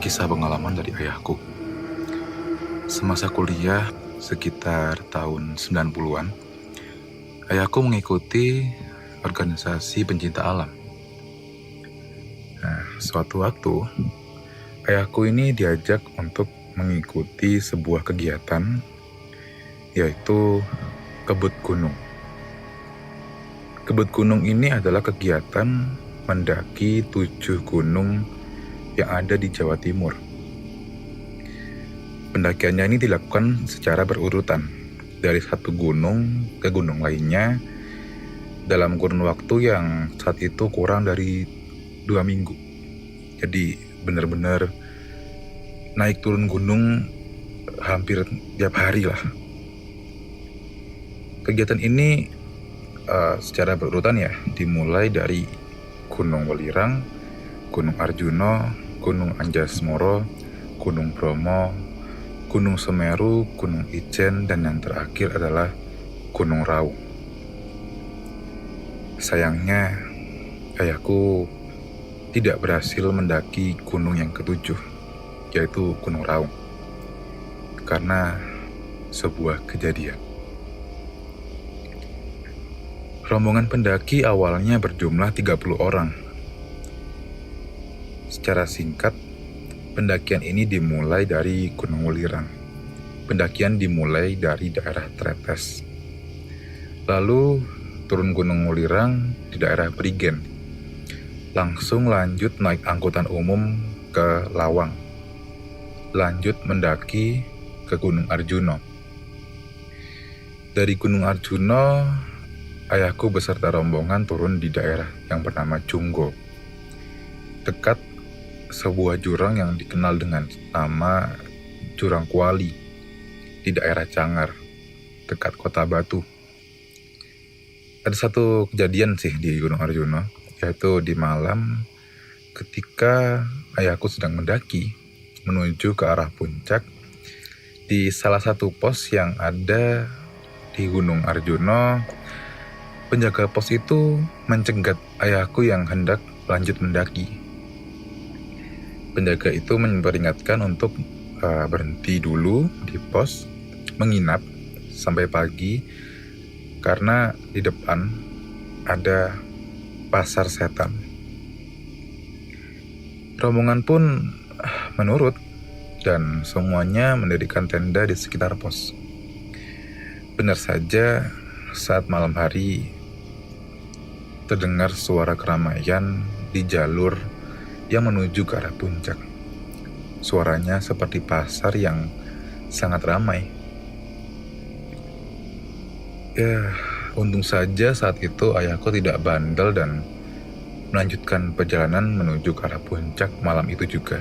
kisah pengalaman dari ayahku. Semasa kuliah sekitar tahun 90-an, ayahku mengikuti organisasi pencinta alam. Nah, suatu waktu, ayahku ini diajak untuk mengikuti sebuah kegiatan, yaitu kebut gunung. Kebut gunung ini adalah kegiatan mendaki 7 gunung yang ada di Jawa Timur. Pendakiannya ini dilakukan secara berurutan, dari satu gunung ke gunung lainnya, dalam kurun waktu yang saat itu kurang dari 2 minggu. Jadi benar-benar naik turun gunung hampir tiap hari lah. Kegiatan ini secara berurutan ya, dimulai dari Gunung Welirang, Gunung Arjuna, Gunung Anjasmara, Gunung Bromo, Gunung Semeru, Gunung Ijen, dan yang terakhir adalah Gunung Raung. Sayangnya, ayahku tidak berhasil mendaki gunung yang ketujuh, yaitu Gunung Raung, karena sebuah kejadian. Rombongan pendaki awalnya berjumlah 30 orang. Secara singkat, pendakian ini dimulai dari Gunung Welirang. Pendakian dimulai dari daerah Tretes. Lalu turun Gunung Welirang di daerah Prigen. Langsung lanjut naik angkutan umum ke Lawang. Lanjut mendaki ke Gunung Arjuna. Dari Gunung Arjuna, ayahku beserta rombongan turun di daerah yang bernama Junggo, dekat sebuah jurang yang dikenal dengan nama Jurang Kuali di daerah Cangar, dekat Kota Batu. Ada satu kejadian sih di Gunung Arjuna, yaitu di malam ketika ayahku sedang mendaki menuju ke arah puncak. Di salah satu pos yang ada di Gunung Arjuna, penjaga pos itu mencegat ayahku yang hendak lanjut mendaki. Penjaga itu memperingatkan untuk berhenti dulu di pos, menginap sampai pagi, karena di depan ada pasar setan. Rombongan pun menurut, dan semuanya mendirikan tenda di sekitar pos. Benar saja, saat malam hari terdengar suara keramaian di jalur yang menuju ke arah puncak. Suaranya seperti pasar yang sangat ramai. Ya, untung saja saat itu ayahku tidak bandel dan melanjutkan perjalanan menuju ke arah puncak malam itu juga.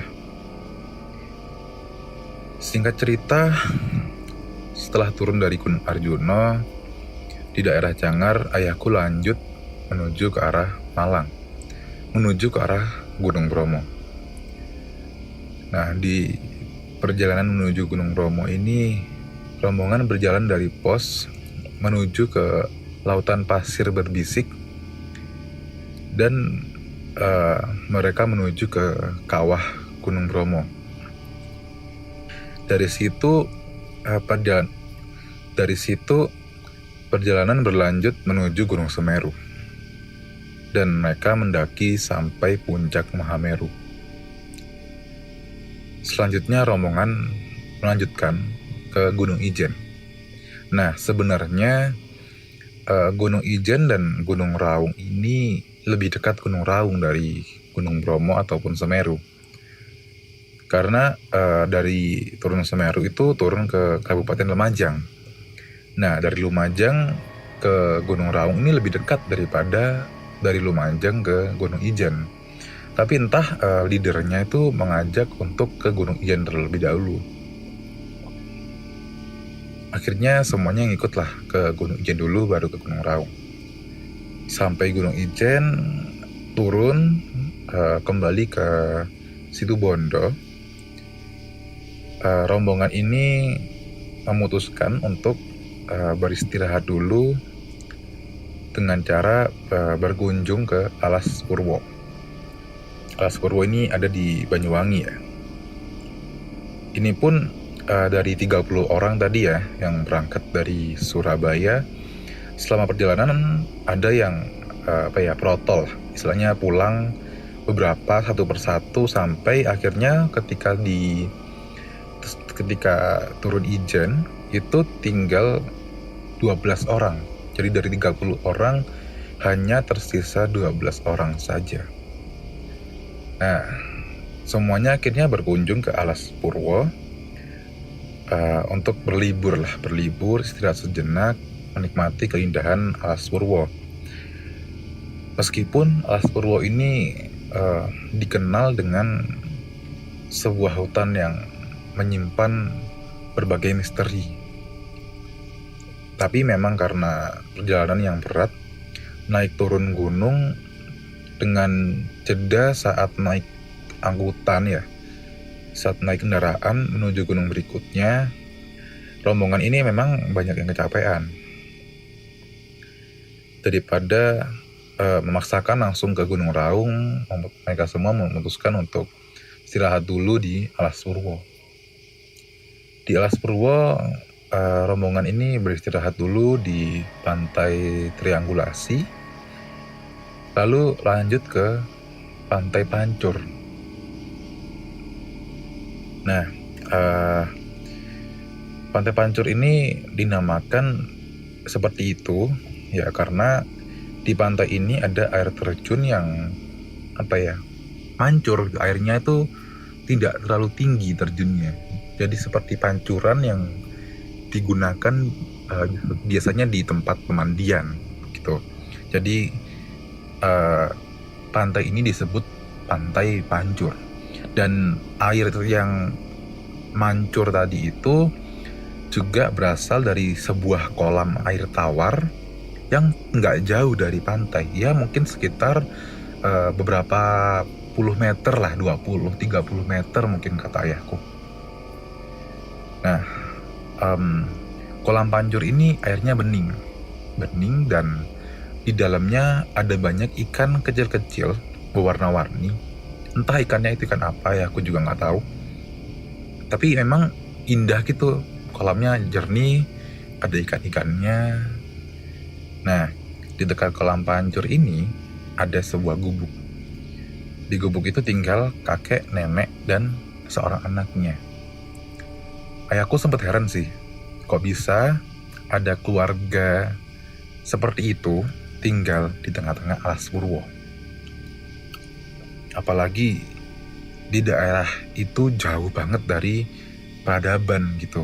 Singkat cerita, setelah turun dari Gunung Arjuna di daerah Cangar, ayahku lanjut menuju ke arah Malang, menuju ke arah Gunung Bromo. Nah, di perjalanan menuju Gunung Bromo ini, rombongan berjalan dari pos menuju ke lautan pasir berbisik, dan mereka menuju ke kawah Gunung Bromo. Dari situ perjalanan berlanjut menuju Gunung Semeru, dan mereka mendaki sampai puncak Mahameru. Selanjutnya rombongan melanjutkan ke Gunung Ijen. Nah, sebenarnya Gunung Ijen dan Gunung Raung ini lebih dekat Gunung Raung dari Gunung Bromo ataupun Semeru. Karena dari turun Semeru itu turun ke Kabupaten Lumajang. Nah, dari Lumajang ke Gunung Raung ini lebih dekat daripada dari Lumajang ke Gunung Ijen. Tapi entah leadernya itu mengajak untuk ke Gunung Ijen terlebih dahulu. Akhirnya semuanya ngikutlah ke Gunung Ijen dulu, baru ke Gunung Raung. Sampai Gunung Ijen, turun kembali ke Situbondo. Rombongan ini memutuskan untuk beristirahat dulu dengan cara berkunjung ke Alas Purwo. Alas Purwo ini ada di Banyuwangi ya. Ini pun dari 30 orang tadi ya yang berangkat dari Surabaya. Selama perjalanan ada yang protol, istilahnya pulang beberapa satu persatu sampai akhirnya ketika turun Ijen itu tinggal 12 orang. Jadi dari 30 orang hanya tersisa 12 orang saja. Nah, semuanya akhirnya berkunjung ke Alas Purwo untuk berlibur, istirahat sejenak, menikmati keindahan Alas Purwo. Meskipun Alas Purwo ini dikenal dengan sebuah hutan yang menyimpan berbagai misteri. Tapi memang karena perjalanan yang berat, naik turun gunung dengan jeda saat naik angkutan ya, saat naik kendaraan menuju gunung berikutnya, rombongan ini memang banyak yang kecapean. Daripada memaksakan langsung ke Gunung Raung, mereka semua memutuskan untuk istirahat dulu di Alas Purwo. Di Alas Purwo, rombongan ini beristirahat dulu di Pantai Triangulasi, lalu lanjut ke Pantai Pancur. Nah, Pantai Pancur ini dinamakan seperti itu ya karena di pantai ini ada air terjun yang mancur, airnya itu tidak terlalu tinggi terjunnya. Jadi seperti pancuran yang digunakan biasanya di tempat pemandian gitu. Jadi pantai ini disebut Pantai Pancur. Dan air yang mancur tadi itu juga berasal dari sebuah kolam air tawar yang nggak jauh dari pantai, ya mungkin sekitar beberapa puluh meter lah, 20-30 meter mungkin kata ayahku. Nah, kolam Pancur ini airnya bening dan di dalamnya ada banyak ikan kecil-kecil berwarna-warni. Entah ikannya itu ikan apa ya, aku juga nggak tahu. Tapi memang indah gitu, kolamnya jernih, ada ikan-ikannya. Nah, di dekat kolam Pancur ini ada sebuah gubuk. Di gubuk itu tinggal kakek, nenek, dan seorang anaknya. Ayahku sempat heran sih, kok bisa ada keluarga seperti itu tinggal di tengah-tengah Alas Purwo. Apalagi di daerah itu jauh banget dari peradaban gitu.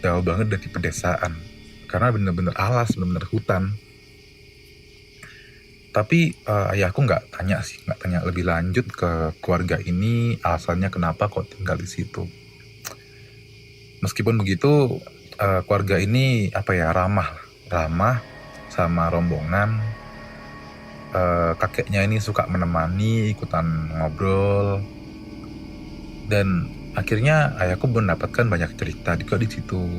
Jauh banget dari pedesaan. Karena bener-bener alas, bener-bener hutan. Tapi ayahku nggak tanya lebih lanjut ke keluarga ini alasannya kenapa kok tinggal di situ. Meskipun begitu, keluarga ini ramah sama rombongan. Kakeknya ini suka menemani, ikutan ngobrol, dan akhirnya ayahku mendapatkan banyak cerita juga di situ,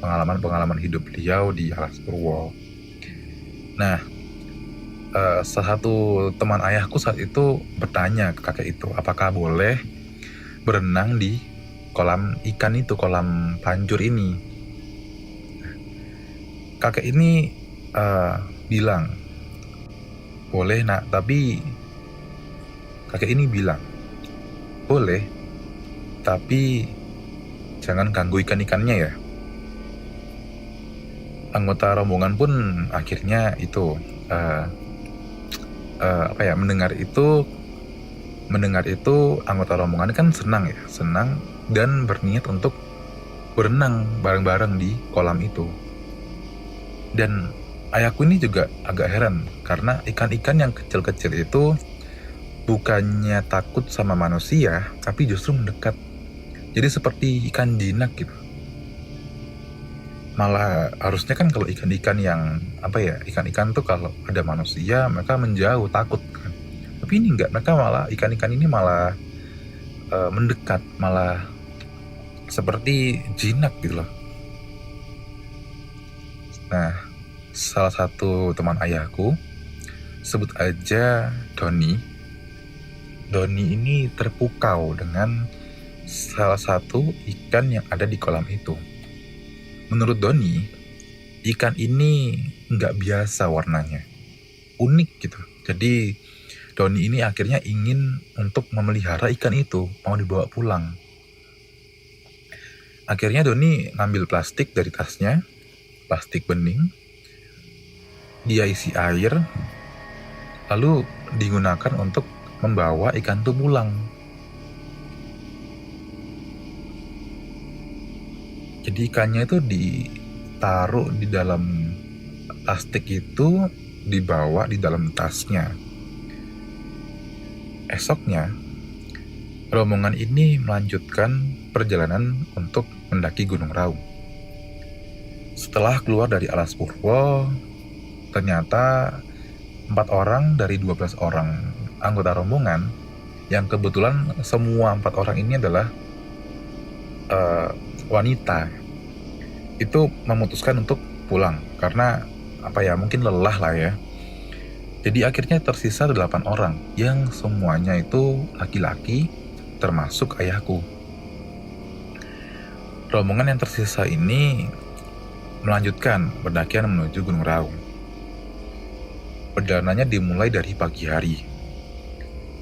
pengalaman hidup beliau di Alas Purwo. Nah, salah satu teman ayahku saat itu bertanya ke kakek itu, apakah boleh berenang di kolam ikan itu, kolam Pancur ini. Kakek ini bilang, boleh nak, tapi kakek ini bilang, boleh, tapi jangan ganggu ikan-ikannya ya. Anggota rombongan pun akhirnya itu mendengar itu anggota rombongan kan senang dan berniat untuk berenang bareng-bareng di kolam itu. Dan ayahku ini juga agak heran karena ikan-ikan yang kecil-kecil itu bukannya takut sama manusia, tapi justru mendekat. Jadi seperti ikan jinak gitu. Malah harusnya kan kalau ikan-ikan yang ikan-ikan tuh kalau ada manusia mereka menjauh, takut kan. Tapi ini enggak, mereka malah ikan-ikan ini malah mendekat, malah seperti jinak gitu loh. Nah, salah satu teman ayahku, sebut aja Doni ini terpukau dengan salah satu ikan yang ada di kolam itu. Menurut Doni, ikan ini nggak biasa warnanya, unik gitu. Jadi Doni ini akhirnya ingin untuk memelihara ikan itu, mau dibawa pulang. Akhirnya Doni ngambil plastik dari tasnya, plastik bening, dia isi air, lalu digunakan untuk membawa ikan itu pulang. Jadi ikannya itu ditaruh di dalam plastik itu, dibawa di dalam tasnya. Esoknya, rombongan ini melanjutkan perjalanan untuk mendaki Gunung Raung. Setelah keluar dari Alas Purwo, ternyata 4 orang dari 12 orang anggota rombongan, yang kebetulan semua 4 orang ini adalah wanita, itu memutuskan untuk pulang karena mungkin lelah lah ya. Jadi akhirnya tersisa 8 orang yang semuanya itu laki-laki, termasuk ayahku. Rombongan yang tersisa ini melanjutkan pendakian menuju Gunung Raung. Perjalanannya dimulai dari pagi hari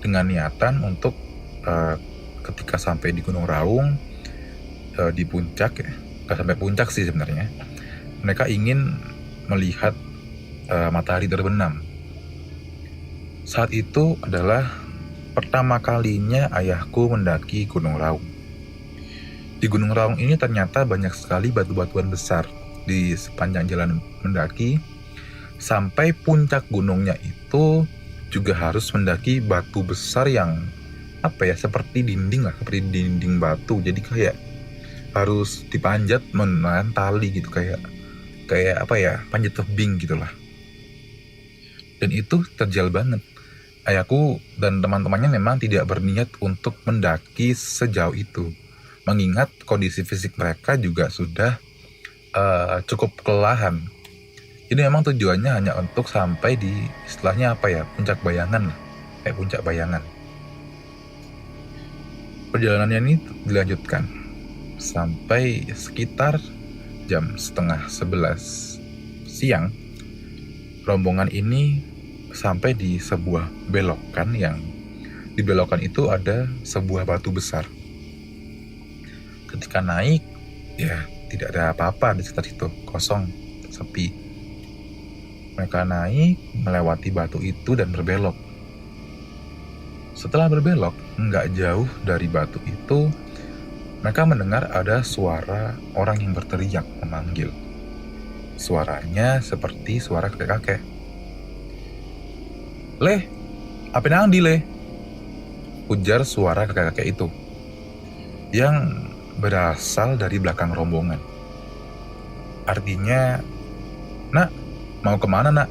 dengan niatan untuk ketika sampai di Gunung Raung, di puncak ya, gak sampai puncak sih sebenarnya, mereka ingin melihat matahari terbenam. Saat itu adalah pertama kalinya ayahku mendaki Gunung Raung. Di Gunung Raung ini ternyata banyak sekali batu-batuan besar di sepanjang jalan mendaki. Sampai puncak gunungnya itu juga harus mendaki batu besar yang seperti dinding lah, seperti dinding batu. Jadi kayak harus dipanjat menggunakan tali gitu, kayak panjat tebing gitulah. Dan itu terjal banget. Ayahku dan teman-temannya memang tidak berniat untuk mendaki sejauh itu, mengingat kondisi fisik mereka juga sudah cukup kelelahan. Jadi memang tujuannya hanya untuk sampai di istilahnya puncak bayangan lah, kayak puncak bayangan. Perjalanannya ini dilanjutkan sampai sekitar jam 10:30 siang. Rombongan ini sampai di sebuah belokan, yang di belokan itu ada sebuah batu besar. Ketika naik, ya tidak ada apa-apa di sekitar itu, kosong, sepi. Mereka naik, melewati batu itu dan berbelok. Setelah berbelok, nggak jauh dari batu itu, mereka mendengar ada suara orang yang berteriak memanggil. Suaranya seperti suara kakek-kakek. "Leh, apa nang di leh?" ujar suara kakek-kakek itu, yang berasal dari belakang rombongan. Artinya, "Nak, mau kemana nak?"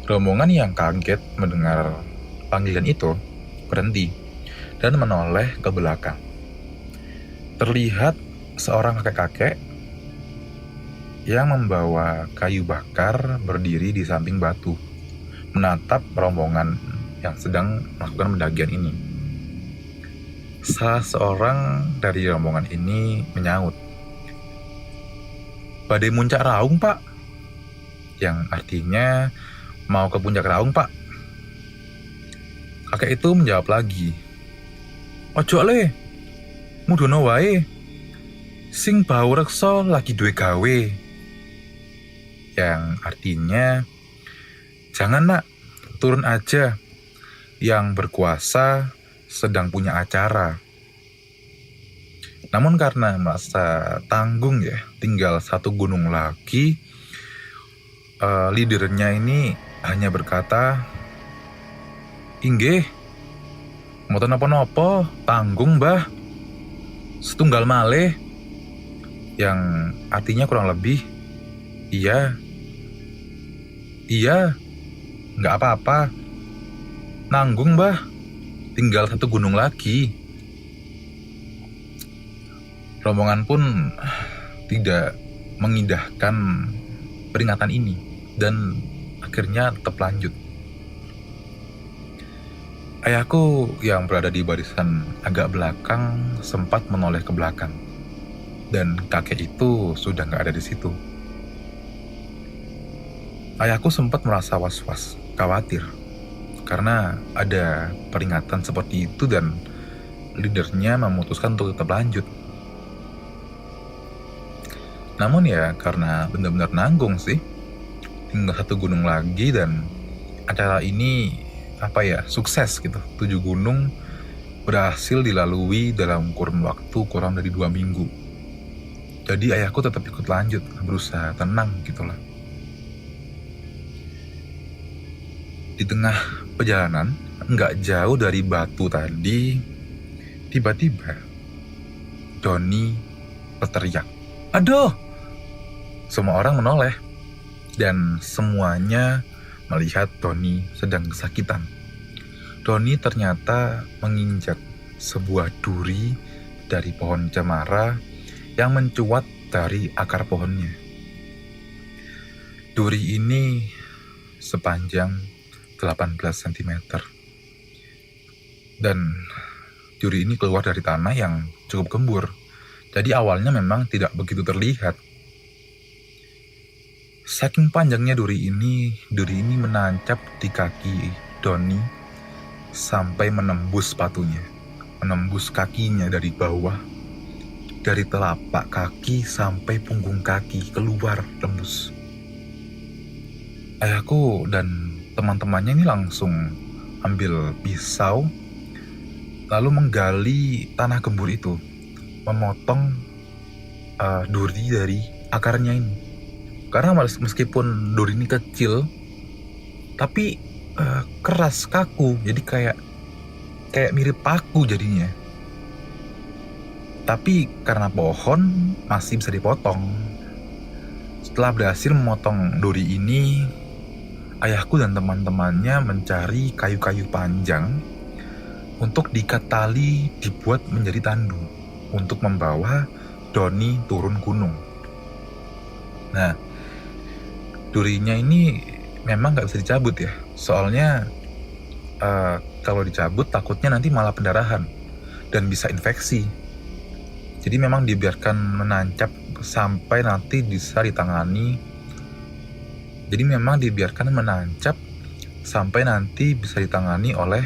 Rombongan yang kaget mendengar panggilan itu berhenti dan menoleh ke belakang. Terlihat seorang kakek-kakek yang membawa kayu bakar berdiri di samping batu, menatap rombongan yang sedang melakukan pendakian ini. Salah seorang dari rombongan ini menyaut, "Badai Muncak Raung, Pak," yang artinya mau ke puncak Raung, Pak. Kakek itu menjawab lagi, "Ojo le, mudono wae, sing bau reksa lagi duwe gawe," yang artinya, "Jangan nak, turun aja, yang berkuasa sedang punya acara." Namun karena merasa tanggung ya, tinggal satu gunung lagi, leadernya ini hanya berkata, "Inggih, mboten napa-napa, tanggung mbah, setunggal malih," yang artinya kurang lebih, iya, nggak apa-apa, nanggung mbah, tinggal satu gunung lagi. Rombongan pun tidak mengindahkan peringatan ini dan akhirnya tetap lanjut. Ayahku yang berada di barisan agak belakang sempat menoleh ke belakang, dan kakek itu sudah nggak ada di situ. Ayahku sempat merasa was-was, khawatir, karena ada peringatan seperti itu dan leadernya memutuskan untuk tetap lanjut. Namun ya karena benar-benar nanggung sih, tinggal 1 gunung lagi dan acara ini sukses gitu. 7 gunung berhasil dilalui dalam kurun waktu kurang dari 2 minggu. Jadi ayahku tetap ikut lanjut, berusaha tenang gitulah. Di tengah perjalanan, nggak jauh dari batu tadi, tiba-tiba Doni berteriak, "Aduh!" Semua orang menoleh dan semuanya melihat Doni sedang kesakitan. Doni ternyata menginjak sebuah duri dari pohon cemara yang mencuat dari akar pohonnya. Duri ini sepanjang 18 cm. Dan duri ini keluar dari tanah yang cukup gembur. Jadi awalnya memang tidak begitu terlihat. Saking panjangnya duri ini menancap di kaki Doni sampai menembus sepatunya, menembus kakinya dari bawah, dari telapak kaki sampai punggung kaki keluar tembus. Ayahku dan teman-temannya ini langsung ambil pisau, lalu menggali tanah gembur itu, memotong duri dari akarnya ini. Karena meskipun duri ini kecil, tapi keras, kaku, jadi kayak mirip paku jadinya. Tapi karena pohon masih bisa dipotong. Setelah berhasil memotong duri ini, ayahku dan teman-temannya mencari kayu-kayu panjang untuk diikat tali dibuat menjadi tandu untuk membawa Doni turun gunung. Nah, durinya ini memang nggak bisa dicabut ya, soalnya kalau dicabut takutnya nanti malah pendarahan dan bisa infeksi. Jadi memang dibiarkan menancap sampai nanti bisa ditangani. Jadi memang dibiarkan menancap sampai nanti bisa ditangani oleh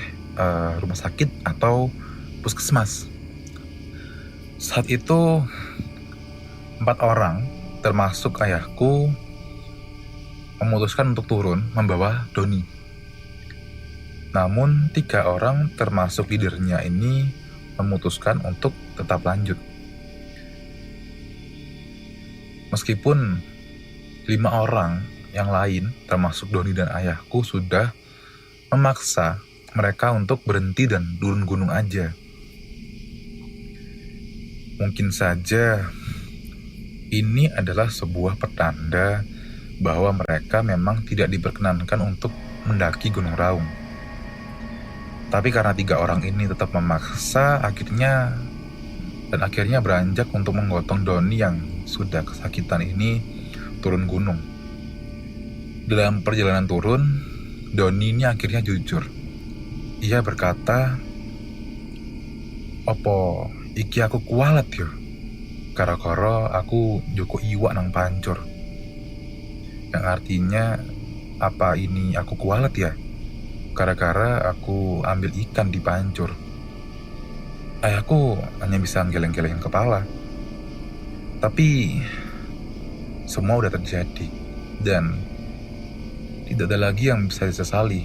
rumah sakit atau puskesmas. Saat itu 4 orang termasuk ayahku memutuskan untuk turun membawa Doni. Namun 3 orang termasuk leadernya ini memutuskan untuk tetap lanjut. Meskipun 5 orang yang lain termasuk Doni dan ayahku sudah memaksa mereka untuk berhenti dan turun gunung aja. Mungkin saja ini adalah sebuah pertanda bahwa mereka memang tidak diperkenankan untuk mendaki Gunung Raung. Tapi karena 3 orang ini tetap memaksa, akhirnya beranjak untuk menggotong Doni yang sudah kesakitan ini turun gunung. Dalam perjalanan turun, Doni ini akhirnya jujur. Ia berkata, "Opo iki aku kualat yo, kara-kara aku joko iwak nang pancur." Yang artinya, apa ini aku kualat ya? Gara-gara aku ambil ikan di pancur. Ayahku hanya bisa geleng-geleng kepala. Tapi semua udah terjadi dan tidak ada lagi yang bisa disesali.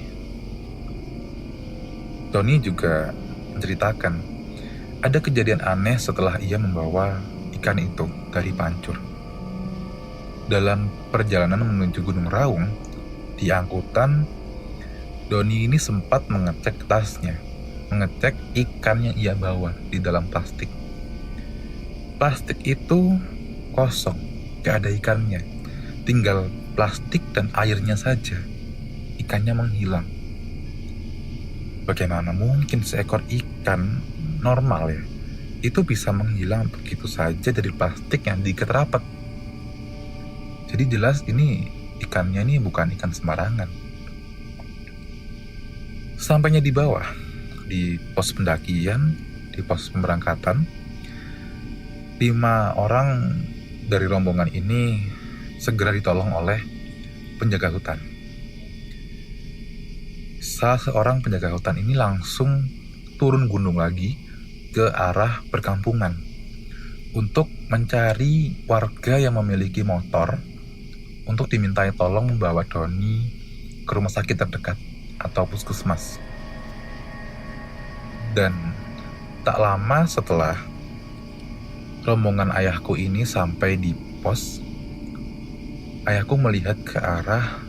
Tony juga menceritakan ada kejadian aneh setelah ia membawa ikan itu dari pancur. Dalam perjalanan menuju Gunung Raung, di angkutan, Doni ini sempat mengecek tasnya, mengecek ikan yang ia bawa di dalam plastik. Plastik itu kosong, gak ada ikannya, tinggal plastik dan airnya saja. Ikannya menghilang. Bagaimana mungkin seekor ikan normal ya, itu bisa menghilang begitu saja dari plastik yang diikat rapat? Jadi jelas ini ikannya ini bukan ikan sembarangan. Sampainya di bawah, di pos pendakian, di pos pemberangkatan. 5 orang dari rombongan ini segera ditolong oleh penjaga hutan. Salah seorang penjaga hutan ini langsung turun gunung lagi ke arah perkampungan untuk mencari warga yang memiliki motor untuk dimintai tolong membawa Doni ke rumah sakit terdekat atau puskesmas. Dan tak lama setelah rombongan ayahku ini sampai di pos, ayahku melihat ke arah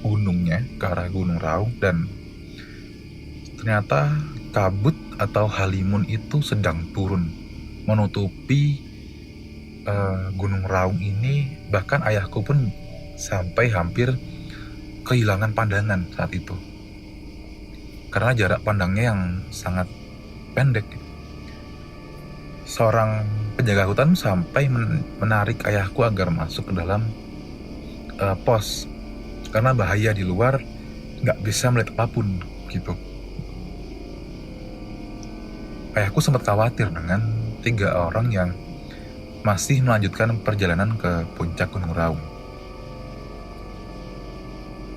gunungnya, ke arah Gunung Raung, dan ternyata kabut atau halimun itu sedang turun menutupi Gunung Raung ini. Bahkan ayahku pun sampai hampir kehilangan pandangan saat itu karena jarak pandangnya yang sangat pendek. Seorang penjaga hutan sampai menarik ayahku agar masuk ke dalam pos karena bahaya di luar, nggak bisa melihat apapun gitu. Ayahku sempat khawatir dengan 3 orang yang masih melanjutkan perjalanan ke puncak Gunung Raung.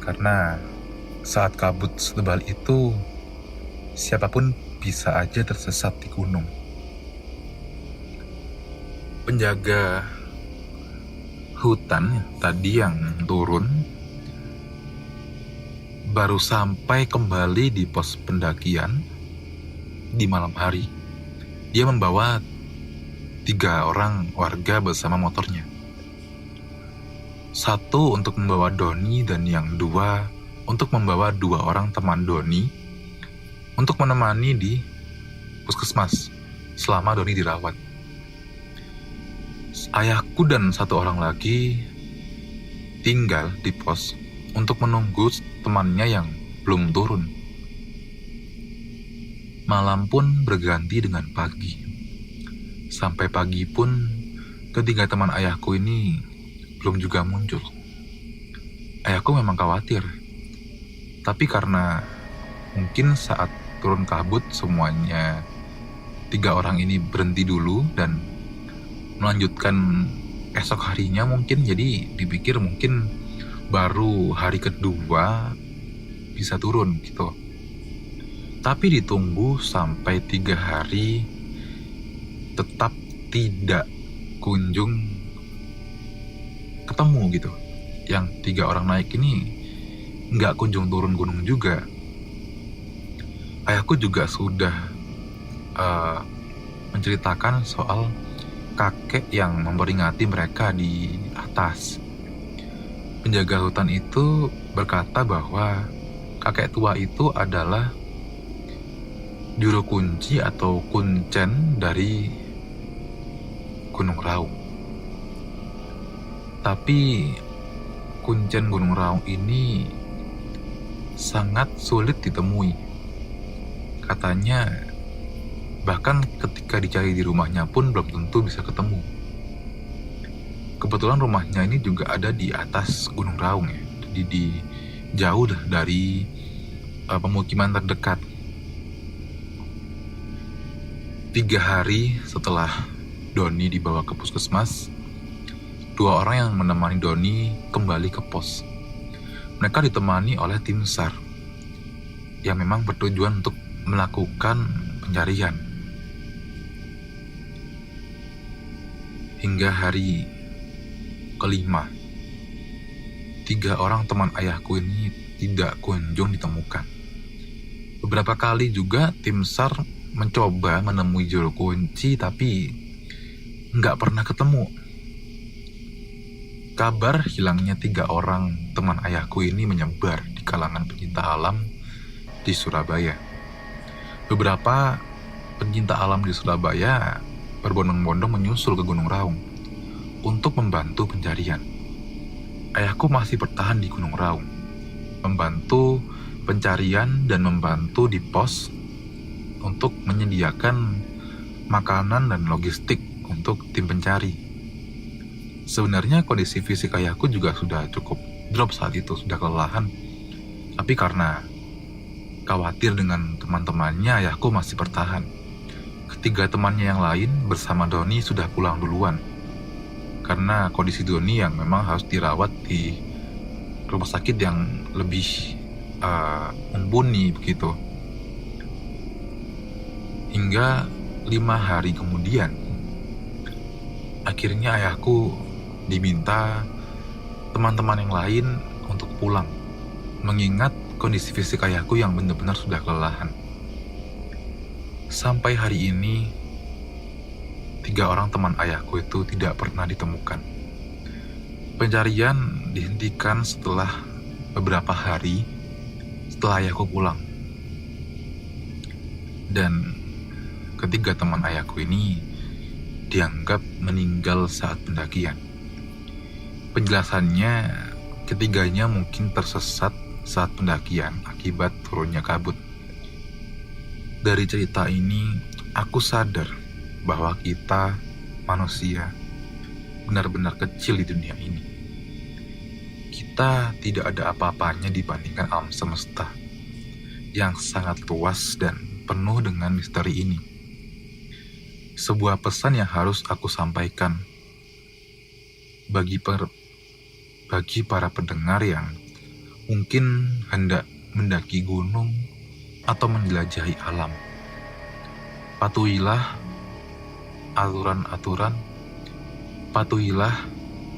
Karena saat kabut setebal itu, siapapun bisa aja tersesat di gunung. Penjaga hutan tadi yang turun baru sampai kembali di pos pendakian di malam hari. Dia membawa 3 orang warga bersama motornya. 1 untuk membawa Doni dan yang 2 untuk membawa 2 orang teman Doni untuk menemani di puskesmas selama Doni dirawat. Ayahku dan 1 orang lagi tinggal di pos untuk menunggu temannya yang belum turun. Malam pun berganti dengan pagi. Sampai pagi pun ketiga teman ayahku ini belum juga muncul. Ayahku memang khawatir. Tapi karena mungkin saat turun kabut semuanya 3 orang ini berhenti dulu dan melanjutkan esok harinya mungkin, jadi dipikir mungkin baru hari kedua bisa turun gitu. Tapi ditunggu sampai 3 hari tetap tidak kunjung ketemu gitu. Yang 3 orang naik ini nggak kunjung turun gunung juga. Ayahku juga sudah menceritakan soal kakek yang memperingati mereka di atas. Penjaga hutan itu berkata bahwa kakek tua itu adalah juru kunci atau kuncen dari Gunung Raung. Tapi kuncen Gunung Raung ini sangat sulit ditemui. Katanya bahkan ketika dicari di rumahnya pun belum tentu bisa ketemu. Kebetulan rumahnya ini juga ada di atas Gunung Raung ya, jadi jauh dari pemukiman terdekat. 3 hari setelah Doni dibawa ke puskesmas, 2 orang yang menemani Doni kembali ke pos. Mereka ditemani oleh tim SAR yang memang bertujuan untuk melakukan pencarian. Hingga hari kelima, 3 orang teman ayahku ini tidak kunjung ditemukan. Beberapa kali juga tim SAR mencoba menemui juru kunci tapi nggak pernah ketemu. Kabar hilangnya 3 orang teman ayahku ini menyebar di kalangan pencinta alam di Surabaya. Beberapa pencinta alam di Surabaya berbondong-bondong menyusul ke Gunung Raung untuk membantu pencarian. Ayahku masih bertahan di Gunung Raung, membantu pencarian dan membantu di pos untuk menyediakan makanan dan logistik untuk tim pencari. Sebenarnya kondisi fisik ayahku juga sudah cukup drop saat itu, sudah kelelahan. Tapi karena Khawatir dengan teman-temannya, ayahku masih bertahan. Ketiga temannya yang lain bersama Doni sudah pulang duluan. Karena kondisi Doni yang memang harus dirawat di rumah sakit yang lebih mumpuni begitu. Hingga 5 hari kemudian, akhirnya ayahku diminta teman-teman yang lain untuk pulang, mengingat kondisi fisik ayahku yang benar-benar sudah kelelahan. Sampai hari ini, 3 orang teman ayahku itu tidak pernah ditemukan. Pencarian dihentikan setelah beberapa hari setelah ayahku pulang. Dan ketiga teman ayahku ini dianggap meninggal saat pendakian. Penjelasannya, ketiganya mungkin tersesat saat pendakian akibat turunnya kabut. Dari cerita ini, aku sadar bahwa kita, manusia, benar-benar kecil di dunia ini. Kita tidak ada apa-apanya dibandingkan alam semesta yang sangat luas dan penuh dengan misteri ini. Sebuah pesan yang harus aku sampaikan bagi para pendengar yang mungkin hendak mendaki gunung atau menjelajahi alam. Patuhilah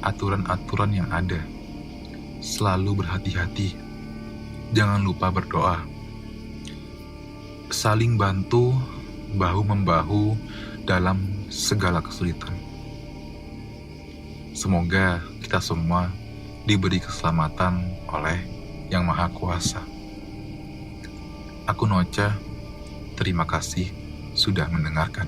aturan-aturan yang ada. Selalu berhati-hati. Jangan lupa berdoa. Saling bantu, bahu-membahu dalam segala kesulitan. Semoga kita semua diberi keselamatan oleh Yang Maha Kuasa. Aku Nocha, terima kasih sudah mendengarkan.